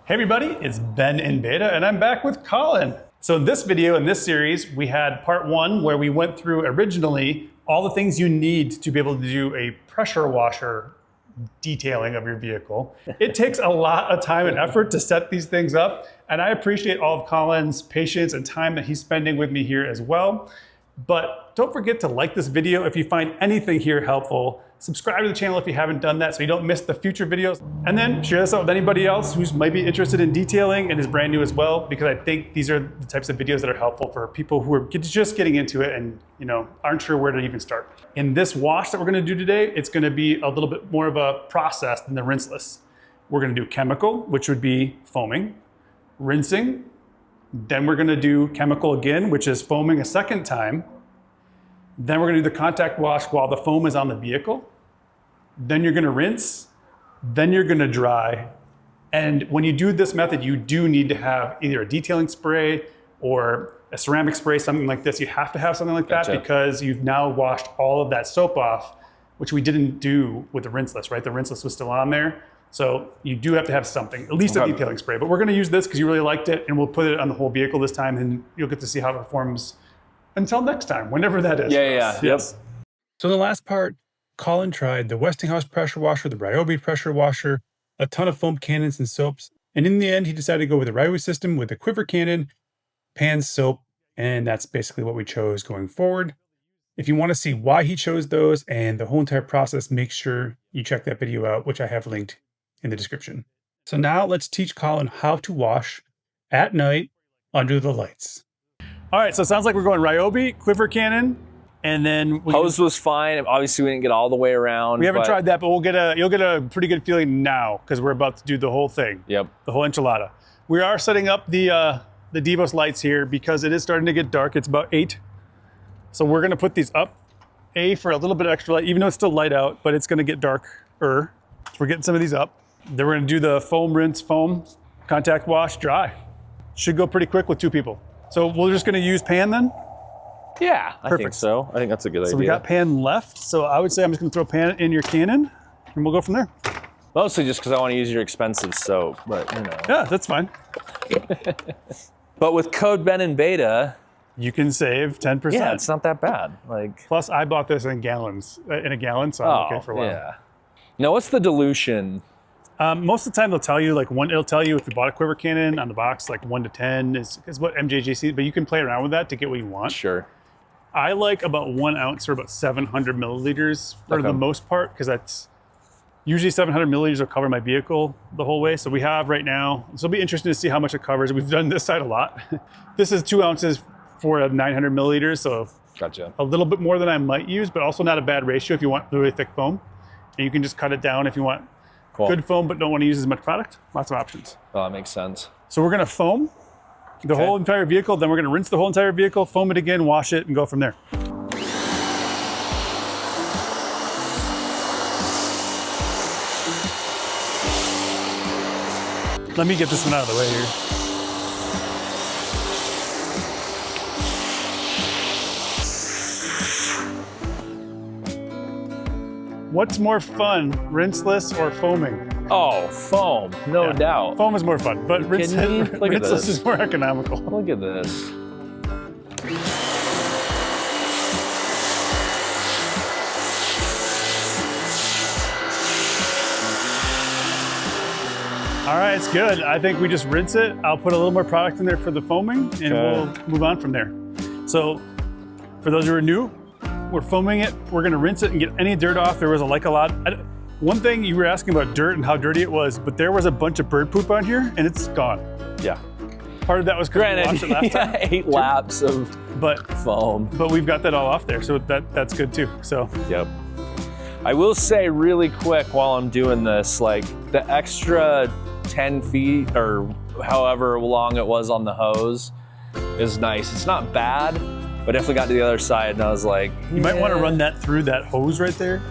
Hey everybody, it's Ben in beta and I'm back with Collin. So in this video, in this series, we had part one where we went through originally all the things you need to be able to do a pressure washer detailing of your vehicle. It takes a lot of time and effort to set these things up, and I appreciate all of Collin's patience and time that he's spending with me here as well. But don't forget to like this video if you find anything here helpful. Subscribe to the channel if you haven't done that so you don't miss the future videos. And then share this out with anybody else who's might be interested in detailing and is brand new as well, because I think these are the types of videos that are helpful for people who are just getting into it and aren't sure where to even start. In this wash that we're gonna do today, it's gonna be a little bit more of a process than the rinseless. We're gonna do chemical, which would be foaming, rinsing, then we're gonna do chemical again, which is foaming a second time. Then we're gonna do the contact wash while the foam is on the vehicle. Then you're gonna rinse, then you're gonna dry. And when you do this method, you do need to have either a detailing spray or a ceramic spray, something like this. You have to have something like that because you've now washed all of that soap off, which we didn't do with the rinseless, right? The rinseless was still on there. So you do have to have something, at least a detailing spray. But we're gonna use this because you really liked it, and we'll put it on the whole vehicle this time, and you'll get to see how it performs until next time, whenever that is. Yes. So in the last part, Collin tried the Westinghouse pressure washer, the Ryobi pressure washer, a ton of foam cannons and soaps. And in the end, he decided to go with the Ryobi system with the quiver cannon, pan soap, and that's basically what we chose going forward. If you want to see why he chose those and the whole entire process, make sure you check that video out, which I have linked in the description. So now let's teach Collin how to wash at night under the lights. All right, so it sounds like we're going Ryobi, quiver cannon, and then hose was fine. Obviously, we didn't get all the way around. We haven't tried that, but you'll get a pretty good feeling now because we're about to do the whole thing. Yep. The whole enchilada. We are setting up the Devos lights here because it is starting to get dark. It's about 8. So we're gonna put these up, for a little bit of extra light, even though it's still light out, but it's gonna get darker. So we're getting some of these up. Then we're gonna do the foam rinse, foam, contact wash, dry. Should go pretty quick with 2 people. So we're just gonna use pan then? Yeah, Perfect. I think so. I think that's a good idea. So we got pan left. So I would say I'm just gonna throw pan in your cannon and we'll go from there. Mostly just because I want to use your expensive soap, but Yeah, that's fine. But with code Ben in beta, you can save 10%. yeah, it's not that bad. Plus I bought this in gallons, in a gallon, so I'm okay for a while. Yeah. Now what's the dilution? Most of the time they'll tell you, it'll tell you if you bought a quiver cannon on the box, 1 to 10 is what MJGC, but you can play around with that to get what you want. Sure. I like about 1 ounce or about 700 milliliters for the most part, because that's usually 700 milliliters will cover my vehicle the whole way. So we have right now, so it'll be interesting to see how much it covers. We've done this side a lot. This is 2 ounces for 900 milliliters, so gotcha. A little bit more than I might use, but also not a bad ratio if you want really thick foam. And you can just cut it down if you want good foam but don't want to use as much product. Lots of options. Oh, that makes sense. So we're gonna foam the whole entire vehicle, then we're gonna rinse the whole entire vehicle, foam it again, wash it, and go from there. Let me get this one out of the way here. What's more fun, rinseless or foaming? Oh, foam, no doubt. Foam is more fun, but rinseless is more economical. Look at this. All right, it's good. I think we just rinse it. I'll put a little more product in there for the foaming, and we'll move on from there. So for those who are new, we're foaming it. We're gonna rinse it and get any dirt off. There was a lot. One thing you were asking about dirt and how dirty it was, but there was a bunch of bird poop on here and it's gone. Yeah. Part of that was because we washed it last time. 8 laps of foam. But we've got that all off there, so that's good too. So. Yep. I will say really quick while I'm doing this, the extra 10 feet or however long it was on the hose is nice. It's not bad, but definitely got to the other side and I was like, you might want to run that through that hose right there.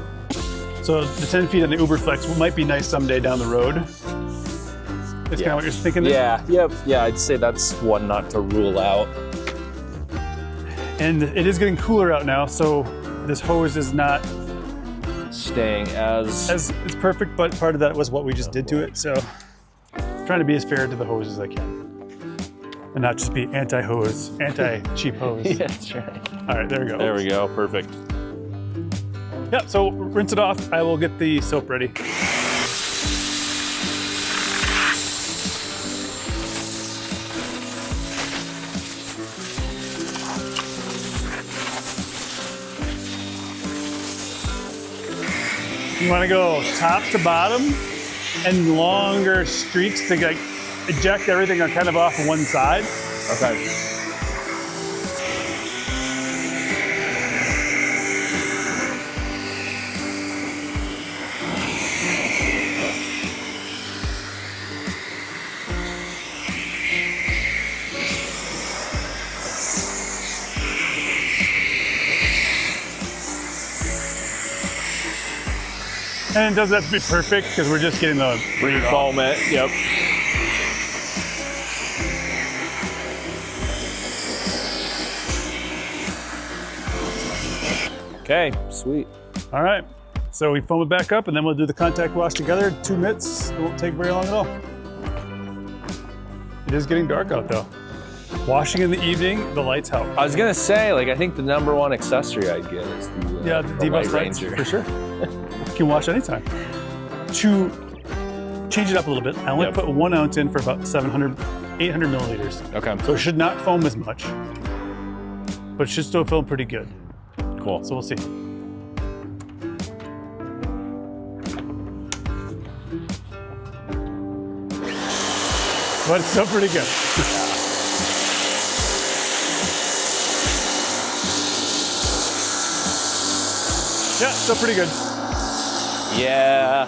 So the 10 feet on the Uberflex might be nice someday down the road. That's kind of what you're thinking there? Yeah, I'd say that's one not to rule out. And it is getting cooler out now, so this hose is not staying as it's perfect, but part of that was what we just did to it, so. trying to be as fair to the hose as I can. And not just be anti-hose, anti-cheap hose. Yeah, that's right. All right, there we go. There we go, perfect. Yeah, so rinse it off. I will get the soap ready. You want to go top to bottom and longer streaks to like eject everything kind of off one side. Okay. And it doesn't have to be perfect because we're just getting the Refoam it, yep. Okay, sweet. All right, so we foam it back up and then we'll do the contact wash together. 2 minutes, it won't take very long at all. It is getting dark out though. Washing in the evening, the lights help. I was gonna say, like, I think the #1 accessory I'd get is the Light lights, for sure. You can wash anytime. To change it up a little bit, I only put 1 ounce in for about 800 milliliters. Okay. So it should not foam as much, but it should still foam pretty good. Cool. So we'll see. But it's still pretty good. Yeah, still pretty good. Yeah.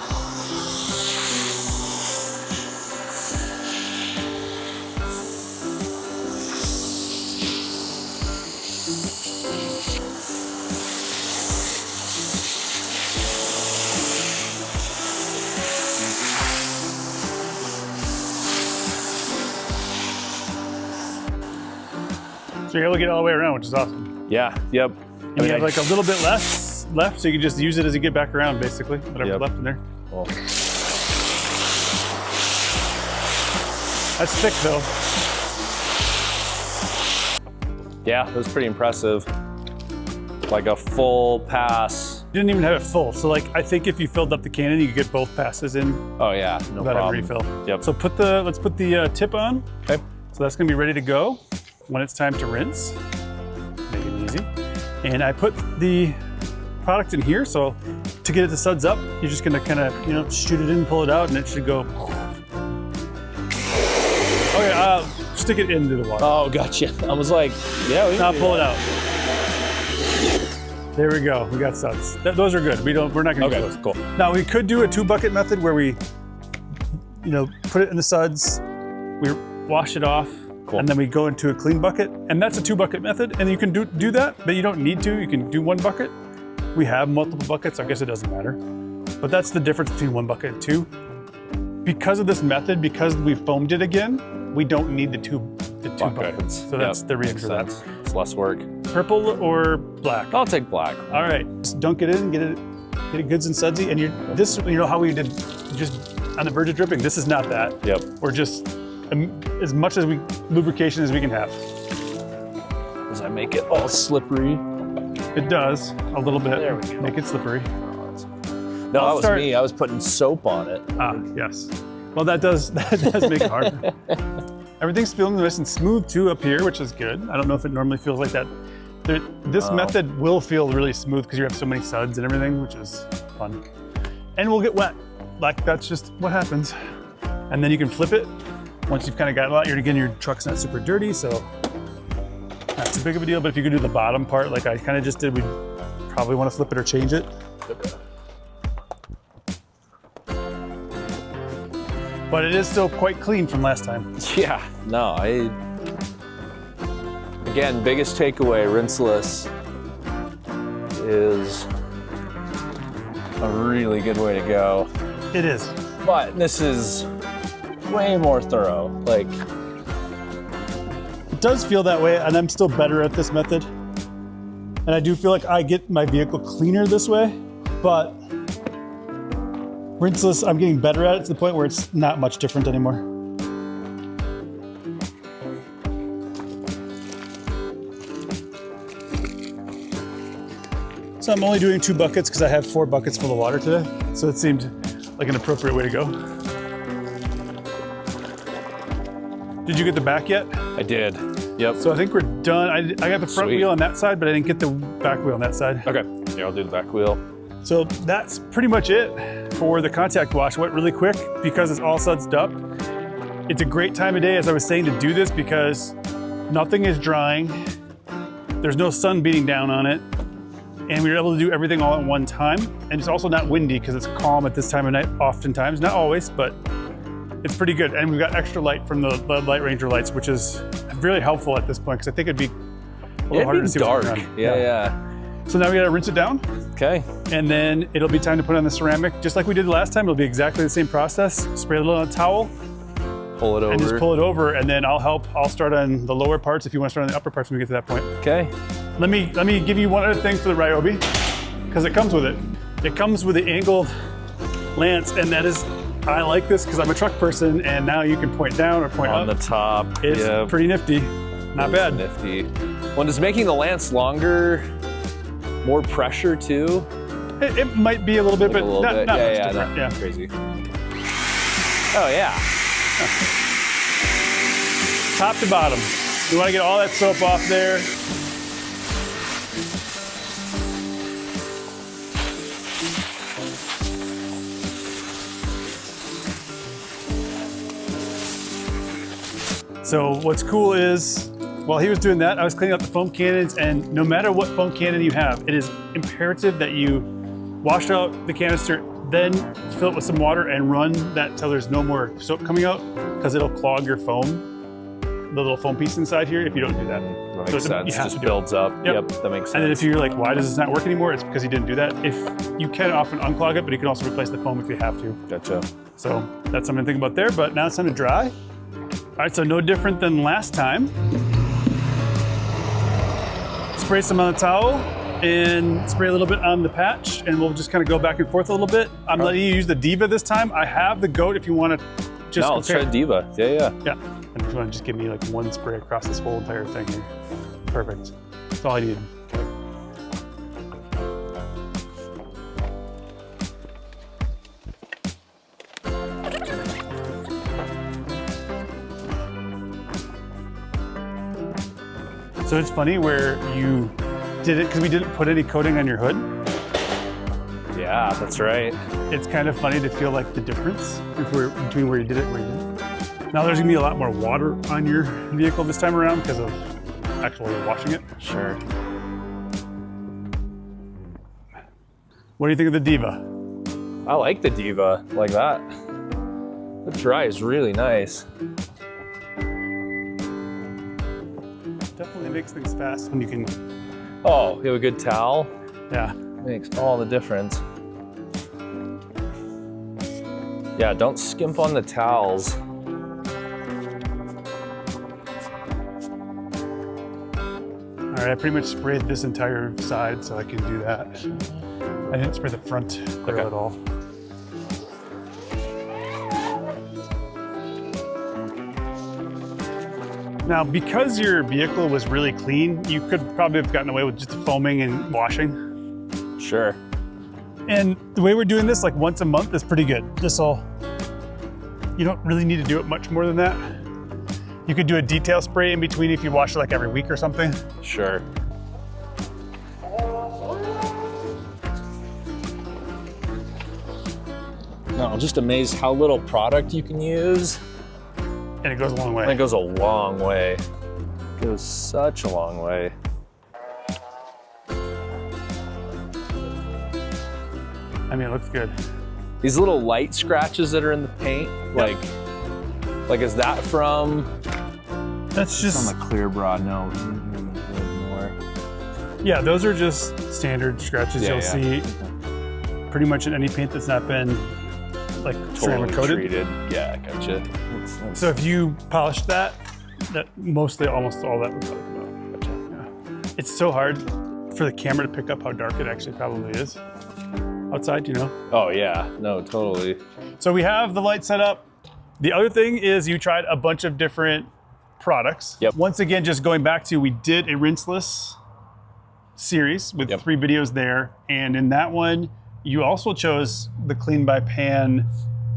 So you're able to get all the way around, which is awesome. Yeah, yep. And you have like a little bit less left, so you can just use it as you get back around, basically. Whatever's left in there. Cool. That's thick, though. Yeah, it was pretty impressive. Like a full pass. You didn't even have it full, so like I think if you filled up the cannon, you could get both passes in Oh yeah, no without problem. a refill. Yep. So let's put the tip on. Okay. So that's gonna be ready to go when it's time to rinse. Make it easy. And I put the product in here, so to get it to suds up, you're just gonna kind of, shoot it in, pull it out, and it should go. Okay, stick it into the water. Oh, gotcha. I was like, yeah, we Now can do pull it that. out. There we go. We got suds. Those are good. We're not gonna use those. Cool. Now we could do a 2-bucket method where we, put it in the suds, we wash it off, and then we go into a clean bucket. And that's a 2-bucket method. And you can do that, but you don't need to. You can do 1 bucket. We have multiple buckets. I guess it doesn't matter. But that's the difference between 1 bucket and 2. Because of this method, because we foamed it again, we don't need the two buckets. So that's the reason for that. It's less work. Purple or black? I'll take black. All right, just dunk it in, get it goods and sudsy. And this, how we did just on the verge of dripping, this is not that. Yep. We're just as much as lubrication as we can have. Does that make it all slippery? It does, a little bit. There we go. Make it slippery. No, that was me. I was putting soap on it. Ah, yes. Well, that does make it harder. Everything's feeling nice and smooth too up here, which is good. I don't know if it normally feels like that. This method will feel really smooth because you have so many suds and everything, which is fun. And we'll get wet. Like, that's just what happens. And then you can flip it. Once you've kind of got it out, your truck's not super dirty, so not too big of a deal. But if you could do the bottom part, like I kind of just did, we'd probably want to flip it or change it. But it is still quite clean from last time. Yeah, no, again, biggest takeaway, rinseless is a really good way to go. It is. But this is way more thorough. Like, it does feel that way, and I'm still better at this method. And I do feel like I get my vehicle cleaner this way, but rinseless, I'm getting better at it to the point where it's not much different anymore. So I'm only doing 2 buckets because I have 4 buckets full of water today. So it seemed like an appropriate way to go. Did you get the back yet? I did. Yep. So I think we're done. I got the front wheel on that side, but I didn't get the back wheel on that side. Okay. Yeah, I'll do the back wheel. So that's pretty much it for the contact wash. Went really quick because it's all sudsed up. It's a great time of day, as I was saying, to do this because nothing is drying. There's no sun beating down on it. And we were able to do everything all at one time. And it's also not windy because it's calm at this time of night oftentimes. Not always, but it's pretty good. And we've got extra light from the Light Ranger lights, which is really helpful at this point because I think it'd be a little harder to see what's going on. Yeah. So now we gotta rinse it down. Okay. And then it'll be time to put on the ceramic. Just like we did the last time, it'll be exactly the same process. Spray a little on a towel. Pull it over. And just pull it over, and then I'll help. I'll start on the lower parts if you want to start on the upper parts when we get to that point. Okay. Let me give you one other thing for the Ryobi, because it comes with it. It comes with the angled lance, and that is, I like this because I'm a truck person, and now you can point down or point on up. The top. It's pretty nifty. Not bad. Nifty. Well, does making the lance longer more pressure too? It might be a little bit, like but not much different. Not Yeah. crazy. Oh yeah. Top to bottom. You want to get all that soap off there. So what's cool is, while he was doing that, I was cleaning up the foam cannons, and no matter what foam cannon you have, it is imperative that you wash out the canister, then fill it with some water and run that till there's no more soap coming out, because it'll clog your foam, the little foam piece inside here, if you don't do that. That makes sense. It just builds up. Yep, that makes sense. And then if you're like, why does this not work anymore? It's because you didn't do that. If you can often unclog it, but you can also replace the foam if you have to. Gotcha. So that's something to think about there, but now it's time to dry. All right, so no different than last time. Spray some on the towel and spray a little bit on the patch, and we'll just kind of go back and forth a little bit. I'm letting you use the Diva this time. I have the Goat if you want to just let's try Diva. Yeah. Yeah, and if you want to just give me like one spray across this whole entire thing here. Perfect. That's all I need. So it's funny where you did it because we didn't put any coating on your hood. Yeah, that's right. It's kind of funny to feel like the difference between where you did it and where you didn't. Now there's gonna be a lot more water on your vehicle this time around because of actually washing it. Sure. What do you think of the Diva? I like the Diva like that. The dry is really nice. Definitely makes things fast when you can. Oh, you have a good towel? Yeah. Makes all the difference. Yeah, don't skimp on the towels. All right, I pretty much sprayed this entire side, so I can do that. I didn't spray the front grill at all. Now, because your vehicle was really clean, you could probably have gotten away with just foaming and washing. Sure. And the way we're doing this, like once a month, is pretty good. You don't really need to do it much more than that. You could do a detail spray in between if you wash it like every week or something. Sure. No, I'm just amazed how little product you can use. And it goes a long way. And it goes a long way. It goes such a long way. I mean, it looks good. These little light scratches that are in the paint, like is that from? That's just on the clear bra. No, more. Yeah, those are just standard scratches you'll see pretty much in any paint that's not been like ceramic coated. Treated. Yeah, gotcha. That's... So if you polish that almost all that would probably come out. Gotcha. Yeah. It's so hard for the camera to pick up how dark it actually probably is outside, you know? Oh yeah, no, totally. So we have the light set up. The other thing is you tried a bunch of different products. Yep. Once again, just going back to, we did a rinseless series with Yep. 3 videos there. And in that one, you also chose the Clean by Pan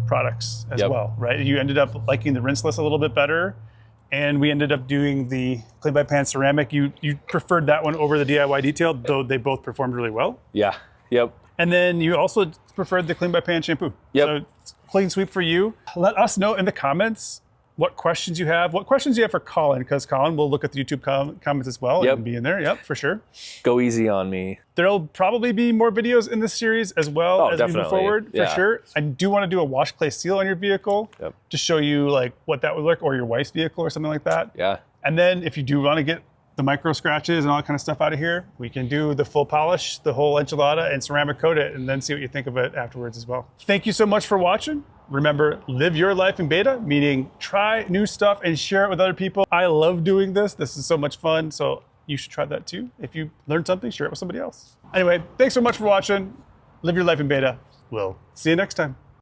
products as Yep. well, right? You ended up liking the rinseless a little bit better. And we ended up doing the Clean by Pan ceramic. You preferred that one over the DIY detail, though they both performed really well. Yeah. Yep. And then you also preferred the Clean by Pan shampoo. Yep. So it's clean sweep for you. Let us know in the comments what questions you have. What questions you have for Collin, because Collin will look at the YouTube comments as well Yep. and be in there. Yep, for sure. Go easy on me. There'll probably be more videos in this series as well Oh, as we move definitely. forward, for Yeah. sure. I do want to do a wash clay seal on your vehicle Yep. to show you like what that would look, or your wife's vehicle or something like that. Yeah. And then if you do want to get the micro scratches and all that kind of stuff out of here, we can do the full polish, the whole enchilada, and ceramic coat it, and then see what you think of it afterwards as well. Thank you so much for watching. Remember, live your life in beta, meaning try new stuff and share it with other people. I love doing this. This is so much fun. So you should try that too. If you learned something, share it with somebody else. Anyway, thanks so much for watching. Live your life in beta. We'll see you next time.